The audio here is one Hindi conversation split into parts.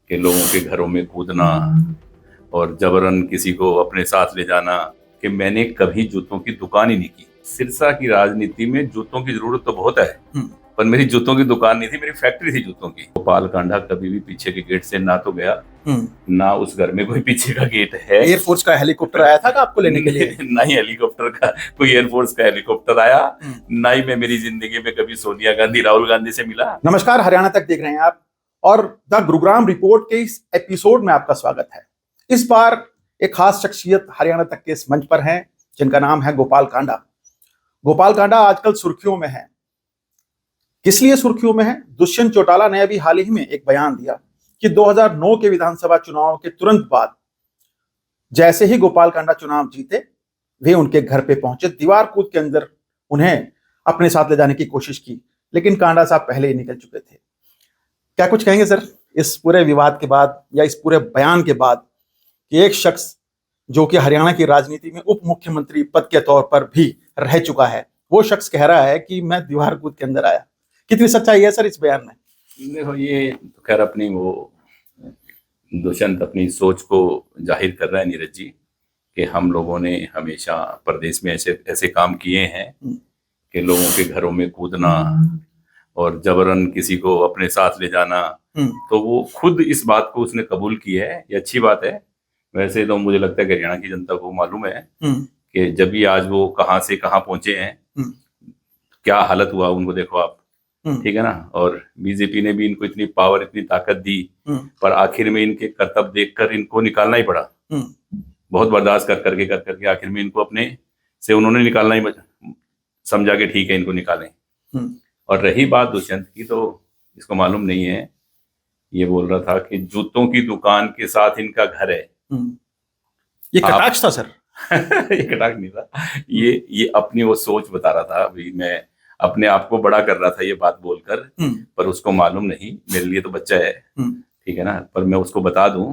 कि लोगों के घरों में कूदना और जबरन किसी को अपने साथ ले जाना, कि मैंने कभी जूतों की दुकान ही नहीं की। सिरसा की राजनीति में जूतों की जरूरत तो बहुत है, पर मेरी जूतों की दुकान नहीं थी, मेरी फैक्ट्री थी जूतों की। गोपाल कांडा कभी भी पीछे के गेट से ना तो गया, ना उस घर में कोई पीछे का गेट है। एयरफोर्स का हेलीकॉप्टर आया था आपको लेने के लिए? ना ही हेलीकॉप्टर का कोई एयरफोर्स का हेलीकॉप्टर आया, ना ही मैं मेरी जिंदगी में कभी सोनिया गांधी राहुल गांधी से मिला। नमस्कार, हरियाणा तक देख रहे हैं आप और द गुरुग्राम रिपोर्ट के इस एपिसोड में आपका स्वागत है। इस बार एक खास शख्सियत हरियाणा तक के इस मंच पर हैं, जिनका नाम है गोपाल कांडा। गोपाल कांडा आजकल सुर्खियों में है। किस लिए सुर्खियों में है? दुष्यंत चौटाला ने अभी हाल ही में एक बयान दिया कि 2009 के विधानसभा चुनाव के तुरंत बाद जैसे ही गोपाल कांडा चुनाव जीते, वे उनके घर पे पहुंचे, दीवार कूद के अंदर उन्हें अपने साथ ले जाने की कोशिश की, लेकिन कांडा साहब पहले ही निकल चुके थे। क्या कुछ कहेंगे सर इस पूरे विवाद के बाद या इस पूरे बयान के बाद कि एक शख्स जो कि हरियाणा की राजनीति में उप मुख्यमंत्री पद के तौर पर भी रह चुका है, वो शख्स कह रहा है कि मैं दीवार कूद के अंदर आया? कितनी सच्चाई है सर इस बयान में? देखो, ये तो खैर अपनी वो दुष्यंत अपनी सोच को जाहिर कर रहा है नीरज जी, कि हम लोगों ने हमेशा प्रदेश में ऐसे ऐसे काम किए हैं कि लोगों के घरों में कूदना और जबरन किसी को अपने साथ ले जाना। तो वो खुद इस बात को उसने कबूल की है, ये अच्छी बात है। वैसे तो मुझे लगता है कि हरियाणा की जनता को मालूम है कि जब भी आज वो कहाँ से कहाँ पहुंचे हैं, क्या हालत हुआ उनको देखो आप, ठीक है ना। और बीजेपी ने भी इनको इतनी पावर, इतनी ताकत दी, पर आखिर में इनके कर्तव्य देखकर इनको निकालना ही पड़ा। बहुत बर्दाश्त कर करके आखिर में इनको अपने से उन्होंने निकालना ही समझा कि ठीक है, इनको निकालें। और रही बात दुष्यंत की, तो इसको मालूम नहीं है, ये बोल रहा था कि जूतों की दुकान के साथ इनका घर है। ये कटाक्ष था सर? ये कटाक्ष नहीं था, ये अपनी वो सोच बता रहा था। अभी मैं अपने आप को बड़ा कर रहा था ये बात बोलकर, पर उसको मालूम नहीं, मेरे लिए तो बच्चा है, ठीक है ना। पर मैं उसको बता दूं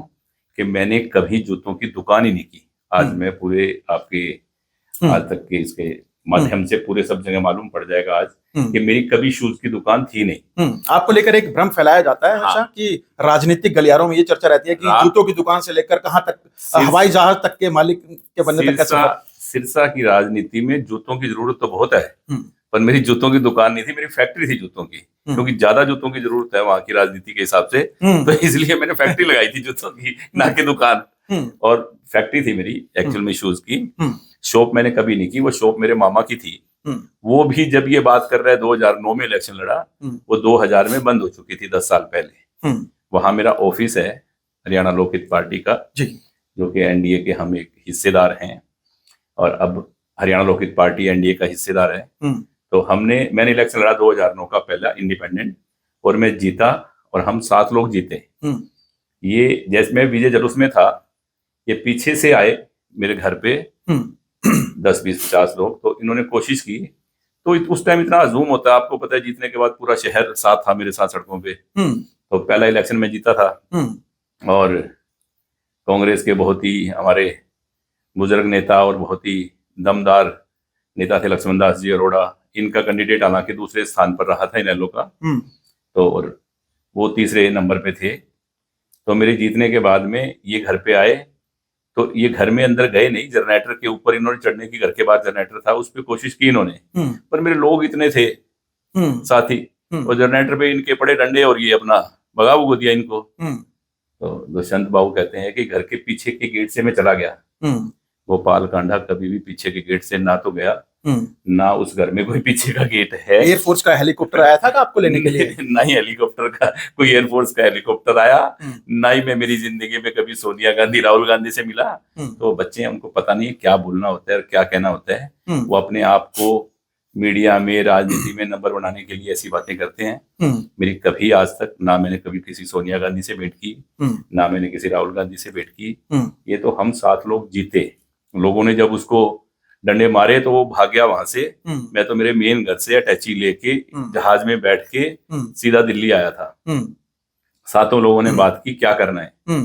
कि मैंने कभी जूतों की दुकान ही नहीं की। आज मैं पूरे आपके आज तक के इसके माध्यम से पूरे सब जगह मालूम पड़ जाएगा आज कि मेरी कभी शूज की दुकान थी नहीं। आपको लेकर एक भ्रम फैलाया जाता है हमेशा कि राजनीतिक गलियारों में ये चर्चा रहती है कि जूतों की दुकान से लेकर कहां तक, हवाई जहाज तक के मालिक के बनने तक का। सिरसा की राजनीति में जूतों की जरूरत तो बहुत है, पर मेरी जूतों की दुकान नहीं थी, मेरी फैक्ट्री थी जूतों की, क्योंकि ज्यादा जूतों की जरूरत है वहां की राजनीति के हिसाब से, तो इसलिए मैंने फैक्ट्री लगाई थी जूतों की, ना कि दुकान। और फैक्ट्री थी मेरी एक्चुअल में शूज की। शॉप मैंने कभी नहीं की, वो शॉप मेरे मामा की थी। वो भी जब ये बात कर रहे हैं 2009 में इलेक्शन लड़ा, वो 2000 में बंद हो चुकी थी, 10 साल पहले। वहां मेरा ऑफिस है हरियाणा लोकहित पार्टी का, जो कि एनडीए के हम एक हिस्सेदार हैं, और अब हरियाणा लोकहित पार्टी एनडीए का हिस्सेदार है। तो मैंने इलेक्शन लड़ा 2009 का पहला इंडिपेंडेंट, और मैं जीता, और हम 7 लोग जीते। ये जैसे मैं विजय जुलूस में था, ये पीछे से आए मेरे घर पे 10, 20, 50 लोग। तो इन्होंने कोशिश की, तो उस टाइम इतना हजूम होता है, आपको पता है, जीतने के बाद पूरा शहर साथ था मेरे साथ सड़कों पे। तो पहला इलेक्शन में जीता था, और कांग्रेस के बहुत ही हमारे बुजुर्ग नेता और बहुत ही दमदार नेता थे लक्ष्मण दास जी अरोड़ा, इनका कैंडिडेट हालांकि दूसरे स्थान पर रहा था इनेलो का, तो और वो तीसरे नंबर पे थे। तो मेरे जीतने के बाद में ये घर पे आए, तो ये घर में अंदर गए नहीं, जनरेटर के ऊपर इन्होंने चढ़ने की, घर के बाहर जनरेटर था, उस पर कोशिश की इन्होंने, पर मेरे लोग इतने थे साथी, और जनरेटर पे इनके पड़े डंडे, और ये अपना भगा भुगो दिया इनको। तो दुष्यंत बाबू कहते हैं कि घर के पीछे के गेट से मैं चला गया। गोपाल कांडा कभी भी पीछे के गेट से ना तो गया, ना उस घर में कोई पीछे का गेट है। एयरफोर्स का हेलीकॉप्टर आया था आपको लेने के लिए? ना ही हेलीकॉप्टर का कोई एयरफोर्स का हेलीकॉप्टर आया, ना ही मैं मेरी जिंदगी में कभी सोनिया गांधी राहुल गांधी से मिला। तो बच्चे हैं, उनको पता नहीं है क्या बोलना होता है और क्या कहना होता है। वो अपने आप को मीडिया में, राजनीति में नंबर बनाने के लिए ऐसी बातें करते हैं। मेरी कभी आज तक ना मैंने कभी किसी सोनिया गांधी से भेंट की, ना मैंने किसी राहुल गांधी से भेंट की। ये तो हम 7 लोग जीते, लोगों ने जब उसको डंडे मारे तो वो भाग गया वहां से। मैं तो मेरे मेन घर से अटैची लेके जहाज में बैठ के सीधा दिल्ली आया था। 7 लोगों ने बात की क्या करना है,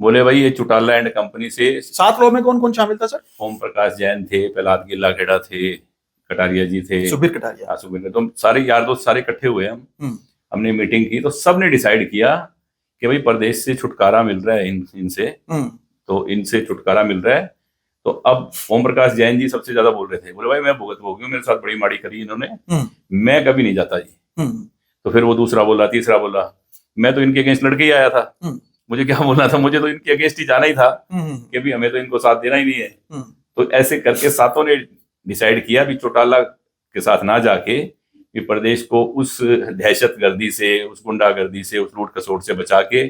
बोले भाई ये चौटाला एंड कंपनी से। 7 लोगों में कौन कौन शामिल था सर? ओम प्रकाश जैन थे, प्रहलाद गिल्ला खेड़ा थे, कटारिया जी थे, सुबीर कटारिया। सुबीर, तो सारे यार दोस्त सारे इकट्ठे हुए। हमने मीटिंग की, तो सबने डिसाइड किया कि भाई प्रदेश से छुटकारा मिल रहा है इनसे, तो इनसे छुटकारा मिल रहा है। तो अब ओम प्रकाश जैन जी सबसे ज्यादा बोल रहे थे, बोले भाई मैं भुगत भोगी हूँ, मेरे साथ बड़ी माड़ी करी इन्होंने, मैं कभी नहीं जाता जी। तो फिर वो दूसरा बोला, तीसरा बोला, मैं तो इनके अगेंस्ट लड़के ही आया था, मुझे क्या बोलना था, मुझे तो इनके अगेंस्ट ही जाना ही था कि भी हमें तो इनको साथ देना ही नहीं है। तो ऐसे करके सातों ने डिसाइड किया भी चौटाला के साथ ना जाके कि प्रदेश को उस दहशतगर्दी से, उस गुंडागर्दी से, उस लूट खसोट से बचा के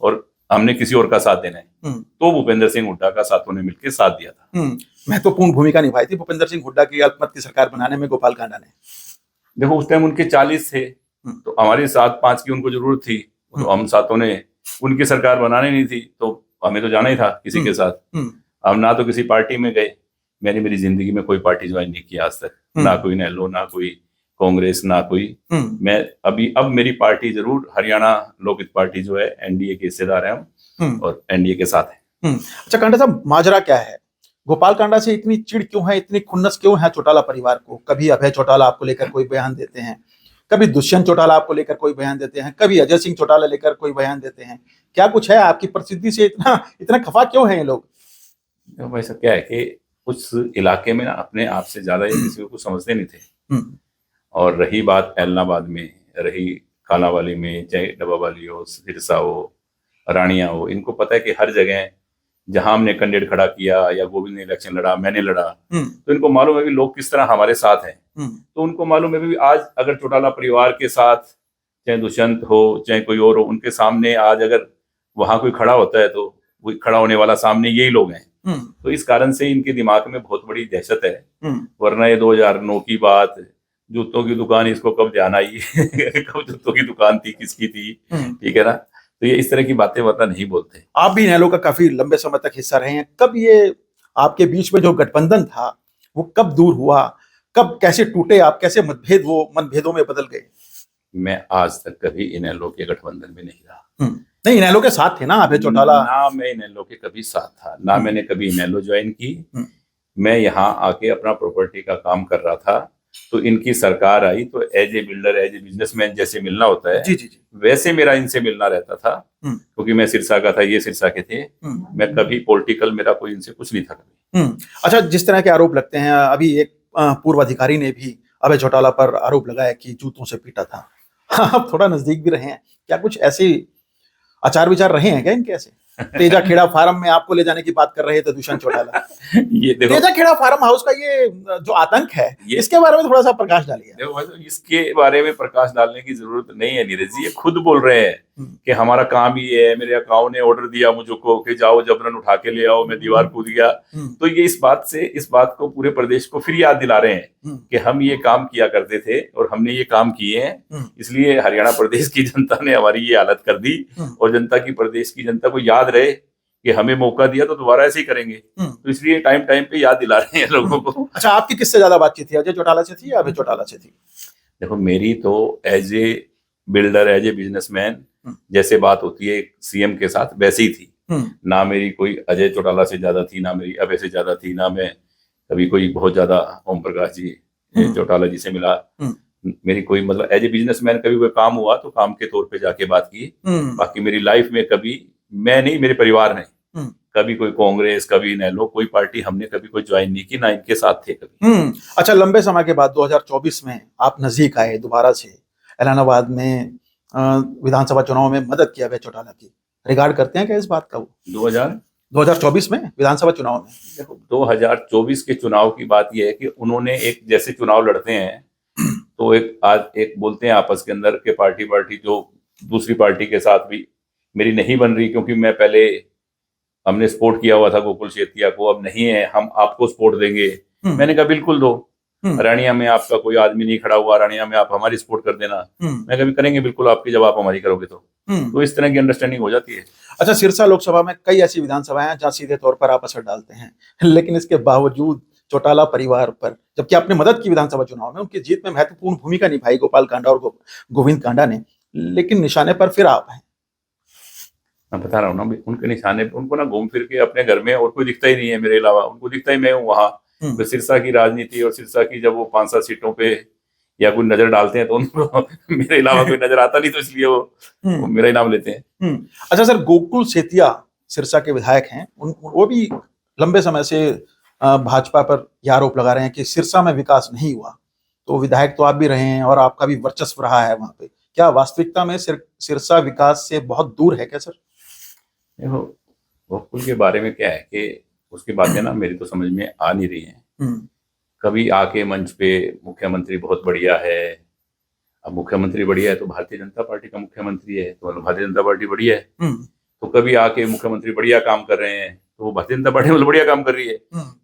और हमने किसी और का साथ देना है। तो भूपेंद्र सिंह हुड्डा का सातों ने मिलकर साथ दिया था। महत्वपूर्ण भूमिका निभाई थी भूपेंद्र सिंह हुड्डा की अल्पमत की सरकार बनाने में गोपाल कांडा ने। देखो उस टाइम उनके 40 थे, तो हमारे 7-5 की उनको जरूरत थी, तो हम सातों ने उनकी सरकार बनाने नहीं थी, तो हमें तो जाना ही था किसी के साथ। हम ना तो किसी पार्टी में गए, मैंने मेरी जिंदगी में कोई पार्टी ज्वाइन नहीं की आज तक, ना कोई नेलो, ना कोई कांग्रेस, ना कोई। मैं अब मेरी पार्टी जरूर हरियाणा लोकहित पार्टी जो है एनडीए के हिस्सेदार है हम, और एनडीए के साथ है। अच्छा कांडा साहब, माजरा क्या है? गोपाल कांडा से इतनी चिढ़ क्यों है, इतनी खुन्नस क्यों है चौटाला परिवार को? कभी अभय चौटाला आपको लेकर कोई बयान देते हैं, कभी दुष्यंत चौटाला आपको लेकर कोई बयान देते हैं, कभी अजय सिंह चौटाला लेकर कोई बयान देते हैं। क्या कुछ है? आपकी प्रसिद्धि से इतना खफा क्यों है ये लोग? भाई साहब क्या है कि उस इलाके में ना अपने आप से ज्यादा ये किसी को समझते नहीं थे। और रही बात एलनाबाद में, रही कालांवाली में, चाहे डबावाली हो, सिरसा हो, रानिया हो, इनको पता है कि हर जगह जहां हमने कैंडिडेट खड़ा किया या गोविंद ने इलेक्शन लड़ा, मैंने लड़ा, तो इनको मालूम है कि लोग किस तरह हमारे साथ हैं। तो उनको मालूम है भी आज अगर चौटाला परिवार के साथ चाहे दुष्यंत हो चाहे कोई और हो, उनके सामने आज अगर वहां कोई खड़ा होता है तो वो खड़ा होने वाला सामने यही लोग हैं। तो इस कारण से इनके दिमाग में बहुत बड़ी दहशत है। वरना ये 2009 की बात, जूतों की दुकान, इसको कब ध्यान आई कब जूतों की दुकान थी, किसकी थी, ठीक है ना। तो ये इस तरह की बातें वरना नहीं बोलते। आप भी इनेलो का काफी लंबे समय तक हिस्सा रहे हैं, कब ये आपके बीच में जो गठबंधन था वो कब दूर हुआ, कब कैसे टूटे आप, कैसे मतभेदों में बदल गए? मैं आज तक कभी इनेलो के गठबंधन में नहीं रहा। नहीं, इनेलो के साथ थे ना अभय चौटाला? ना मैं इनेलो के कभी साथ था, ना मैंने कभी इनेलो ज्वाइन की। मैं यहाँ आके अपना प्रॉपर्टी का काम कर रहा था, तो इनकी सरकार आई, तो as a builder, as a businessman जैसे मिलना होता है, जी। वैसे मेरा इनसे मिलना रहता था, क्योंकि मैं सिरसा का था, ये सिरसा के थे। मैं कभी पॉलिटिकल, मेरा कोई इनसे कुछ नहीं था कभी। अच्छा, जिस तरह के आरोप लगते हैं, अभी एक पूर्व अधिकारी ने भी अभय चौटाला पर आरोप लगाया कि जूतों से पीटा था। आप थोड़ा नजदीक भी रहे हैं, क्या कुछ ऐसे आचार विचार रहे हैं क्या इनके? ऐसे तेजा खेड़ा फार्म में आपको ले जाने की बात कर रहे थे दुष्यंत चौटाला। ये देखो, तेजा खेड़ा फार्म हाउस का ये जो आतंक है, इसके बारे में थोड़ा सा प्रकाश डालिए। देखो, इसके बारे में प्रकाश डालने की जरूरत नहीं है नीरज जी, ये खुद बोल रहे हैं कि हमारा काम ही है, मेरे काऊ ने ऑर्डर दिया मुझको कि जाओ जबरन उठा के ले आओ, मैं दीवार कूद गया। तो ये इस बात को पूरे प्रदेश को फिर याद दिला रहे हैं कि हम ये काम किया करते थे और हमने ये काम किए हैं, इसलिए हरियाणा प्रदेश की जनता ने हमारी ये हालत कर दी। और प्रदेश की जनता को याद रहे कि हमें मौका दिया तो दोबारा ऐसे ही करेंगे, तो इसलिए टाइम पे याद दिला रहे हैं लोगों को। अच्छा, आपकी किससे ज्यादा बातचीत थी, अजय चौटाला से थी या अभय चौटाला से थी? देखो, मेरी तो as a builder, as a businessman जैसे बात होती है सीएम के साथ, वैसे ही थी। ना मेरी कोई अजय चौटाला से ज्यादा थी, ना मेरी अभय से ज्यादा थी, ना मैं कभी कोई बहुत ज्यादा ओम प्रकाश जी चौटाला जी से मिला। मेरी कोई मतलब एज ए बिजनेसमैन कभी कोई काम हुआ तो काम के तौर पे जाके बात की। बाकी मेरी लाइफ में कभी मैं नहीं, मेरे परिवार ने कभी कोई कांग्रेस, कभी इनेलो, कोई पार्टी हमने कभी कोई ज्वाइन नहीं की, ना इनके साथ थे कभी। अच्छा, लंबे समय के बाद 2024 में आप नजदीक आए दोबारा से, इलाहाबाद में विधानसभा चुनाव में मदद किया अभय चौटाला की, रिगार्ड करते हैं क्या इस बात का? वो 2024 में विधानसभा चुनाव में, देखो 2024 के चुनाव की बात यह है कि उन्होंने एक जैसे चुनाव लड़ते हैं तो एक बोलते हैं आपस के अंदर के पार्टी जो दूसरी पार्टी के साथ भी मेरी नहीं बन रही, क्योंकि मैं पहले हमने सपोर्ट किया हुआ था गोकुल शेतिया को, अब नहीं है, हम आपको सपोर्ट देंगे। मैंने कहा बिल्कुल दो, रानिया में आपका कोई आदमी नहीं खड़ा हुआ, रानिया में आप हमारी सपोर्ट कर देना। मैं कभी करेंगे बिल्कुल आपकी, जब आप हमारी करोगे तो इस तरह की अंडरस्टैंडिंग हो जाती है। अच्छा, सिरसा लोकसभा में कई ऐसी विधानसभाएं हैं जहां सीधे तौर पर आप असर डालते हैं, लेकिन इसके बावजूद चौटाला परिवार पर, जबकि आपने मदद की विधानसभा चुनाव में, उनकी जीत में महत्वपूर्ण भूमिका निभाई गोपाल कांडा और गोविंद कांडा ने, लेकिन निशाने पर फिर आप हैं। मैं बता रहा हूँ ना, उनके निशाने पे उनको ना घूम फिर के अपने घर में और कोई दिखता ही नहीं है मेरे अलावा, उनको दिखता ही मैं हूँ वहां। तो सिरसा की राजनीति और सिरसा की जब वो 5-7 सीटों पे या कोई नजर डालते हैं तो उनको मेरे अलावा कोई नजर आता नहीं, तो इसलिए वो मेरा ही नाम लेते हैं। अच्छा सर, गोकुल सेतिया सिरसा के विधायक हैं, वो भी लंबे समय से भाजपा पर यह आरोप लगा रहे हैं कि सिरसा में विकास नहीं हुआ। तो विधायक तो आप भी रहे हैं और आपका भी वर्चस्व रहा है वहां पे, क्या वास्तविकता में सिरसा विकास से बहुत दूर है क्या सर? देखो, गोकुल के बारे में क्या है कि उसकी बातें ना मेरी तो समझ में आ नहीं रही हैं। कभी आके मंच पे मुख्यमंत्री बहुत बढ़िया है, अब मुख्यमंत्री बढ़िया है तो भारतीय जनता पार्टी का मुख्यमंत्री है तो मतलब भारतीय जनता पार्टी बढ़िया है। तो कभी आके मुख्यमंत्री बढ़िया काम कर रहे हैं तो वो भारतीय जनता पार्टी मतलब बढ़िया काम कर रही है।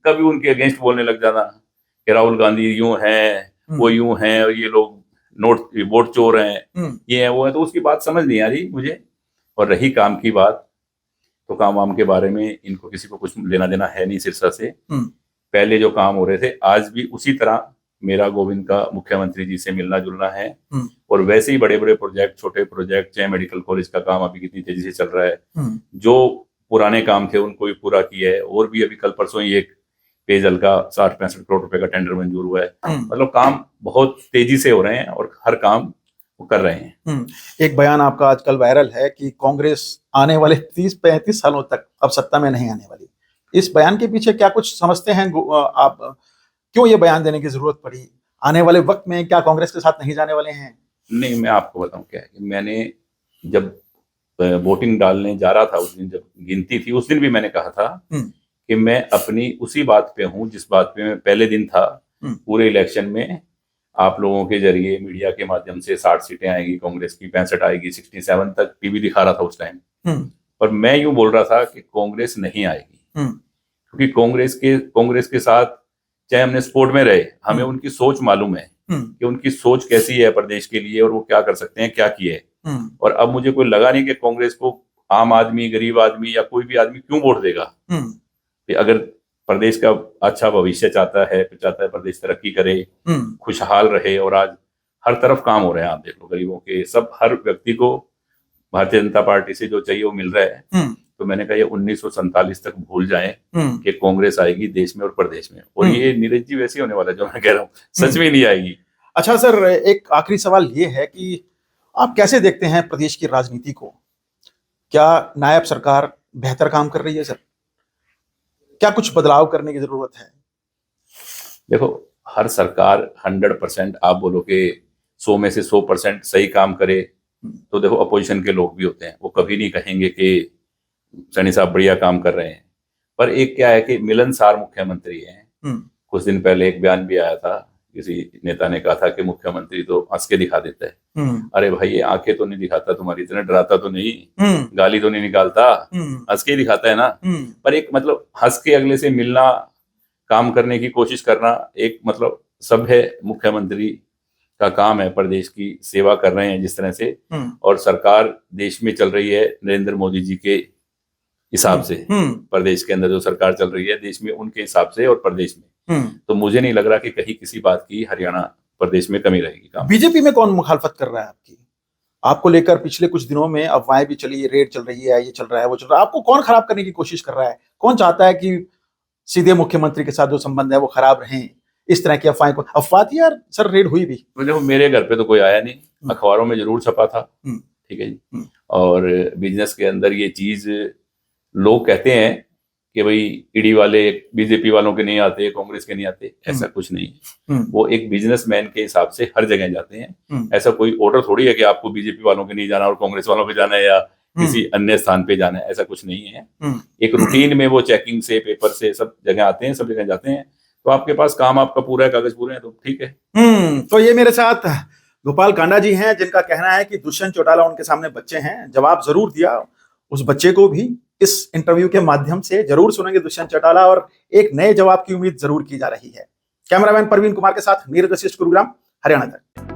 कभी उनके अगेंस्ट बोलने लग जाना कि राहुल गांधी यूं है, वो यूं है, और ये लोग वोट चोर हैं, ये है वो है, तो उसकी बात समझ नहीं आ रही मुझे। और रही काम की बात, तो काम वाम के बारे में इनको किसी को कुछ लेना देना है नहीं सिरसा से। पहले जो काम हो रहे थे आज भी उसी तरह मेरा गोविंद का मुख्यमंत्री जी से मिलना जुलना है, और वैसे ही बड़े बड़े प्रोजेक्ट, छोटे प्रोजेक्ट, चाहे मेडिकल कॉलेज का काम अभी कितनी तेजी से चल रहा है, जो पुराने काम थे उनको भी पूरा किया है। और भी अभी कल परसों ही एक पेयजल का 60-65 करोड़ रुपए का टेंडर मंजूर हुआ है। मतलब काम बहुत तेजी से हो रहे हैं और हर काम वो कर रहे हैं। एक बयान आपका आजकल वायरल है कि कांग्रेस आने वाले 30-35 सालों तक अब सत्ता में नहीं आने वाली। इस बयान के पीछे क्या कुछ समझते हैं आप? क्यों ये बयान देने की जरूरत पड़ी? आने वाले वक्त में क्या कांग्रेस के साथ नहीं जाने वाले हैं? नहीं, मैं आपको बताऊं क्या है कि मैंने जब वोटिंग डालने जा रहा था, उस दिन जब गिनती थी, उस दिन भी मैंने कहा था कि मैं अपनी उसी बात पे हूं जिस बात पे मैं पहले दिन था। पूरे इलेक्शन में आप लोगों के जरिए, मीडिया के माध्यम से 60 सीटें आएगी कांग्रेस की, 65 आएगी, 67 तक टीवी दिखा रहा था उस टाइम। और मैं यूं बोल रहा था कि कांग्रेस नहीं आएगी, क्योंकि कांग्रेस के साथ चाहे हमने सपोर्ट में रहे, हमें उनकी सोच मालूम है कि उनकी सोच कैसी है प्रदेश के लिए और वो क्या कर सकते हैं, क्या किए। और अब मुझे कोई लगा नहीं कि कांग्रेस को आम आदमी, गरीब आदमी या कोई भी आदमी क्यों वोट देगा। कि अगर प्रदेश का अच्छा भविष्य चाहता है प्रदेश तरक्की करे, खुशहाल रहे, और आज हर तरफ काम हो रहे हैं, आप देख लो गरीबों के, सब हर व्यक्ति को भारतीय जनता पार्टी से जो चाहिए वो मिल रहा है। तो मैंने कहा ये 1947 तक भूल जाएं कि कांग्रेस आएगी देश में और प्रदेश में, और ये नीरज जी वैसे होने वाला है जो मैं कह रहा हूँ, सच में नहीं आएगी। अच्छा सर, एक आखिरी सवाल ये है कि आप कैसे देखते हैं प्रदेश की राजनीति को? क्या नायब सरकार बेहतर काम कर रही है सर? क्या कुछ बदलाव करने की जरूरत है? देखो, हर सरकार 100%, आप बोलो कि 100 में से 100% सही काम करे तो देखो अपोजिशन के लोग भी होते हैं, वो कभी नहीं कहेंगे कि सैनी साहब बढ़िया काम कर रहे हैं। पर एक क्या है कि मिलनसार मुख्यमंत्री हैं। कुछ दिन पहले एक बयान भी आया था, किसी नेता ने कहा था कि मुख्यमंत्री तो हंस के दिखा देता है। अरे भाई, ये आंखें तो नहीं दिखाता तुम्हारी तरह, डराता तो नहीं, गाली तो नहीं निकालता, हंस के ही दिखाता है ना। पर एक मतलब हंस के अगले से मिलना, काम करने की कोशिश करना, एक मतलब सब है, मुख्यमंत्री का काम है, प्रदेश की सेवा कर रहे हैं जिस तरह से। और सरकार देश में चल रही है नरेंद्र मोदी जी के हिसाब से, प्रदेश के अंदर जो सरकार चल रही है देश में उनके हिसाब से और प्रदेश में। तो मुझे नहीं लग रहा कि कहीं किसी बात की हरियाणा प्रदेश में कमी रहेगी। काम बीजेपी में कौन मुखालफत कर रहा है आपको लेकर? पिछले कुछ दिनों में अफवाहें भी चली, रेड चल रही है, ये चल रहा है, वो चल रहा है। आपको कौन खराब करने की कोशिश कर रहा है? कौन चाहता है कि सीधे मुख्यमंत्री के साथ जो संबंध है वो खराब रहें? इस तरह की अफवाहें, अफवाह थी यार सर, रेड हुई भी। देखो, मेरे घर पे तो कोई आया नहीं, अखबारों में जरूर छपा था, ठीक है जी। और बिजनेस के अंदर ये चीज लोग कहते हैं कि भाई ईडी वाले बीजेपी वालों के नहीं आते, कांग्रेस के नहीं आते, ऐसा कुछ नहीं है। वो एक बिजनेसमैन के हिसाब से हर जगह जाते हैं। ऐसा कोई ऑर्डर थोड़ी है कि आपको बीजेपी वालों के नहीं जाना और कांग्रेस वालों पे जाना है या किसी अन्य स्थान पे जाना है, ऐसा कुछ नहीं है। एक रूटीन में वो चेकिंग से, पेपर से सब जगह आते हैं, सब जगह जाते हैं। तो आपके पास काम आपका पूरा है, कागज पूरे हैं, तो ठीक है। तो ये मेरे साथ गोपाल कांडा जी हैं, जिनका कहना है कि दुष्यंत चौटाला उनके सामने बच्चे हैं। जवाब जरूर दिया, उस बच्चे को भी इस इंटरव्यू के माध्यम से जरूर सुनेंगे दुष्यंत चौटाला, और एक नए जवाब की उम्मीद जरूर की जा रही है। कैमरामैन परवीन कुमार के साथ नीरज वशिष्ठ, गुरुग्राम, हरियाणा तक।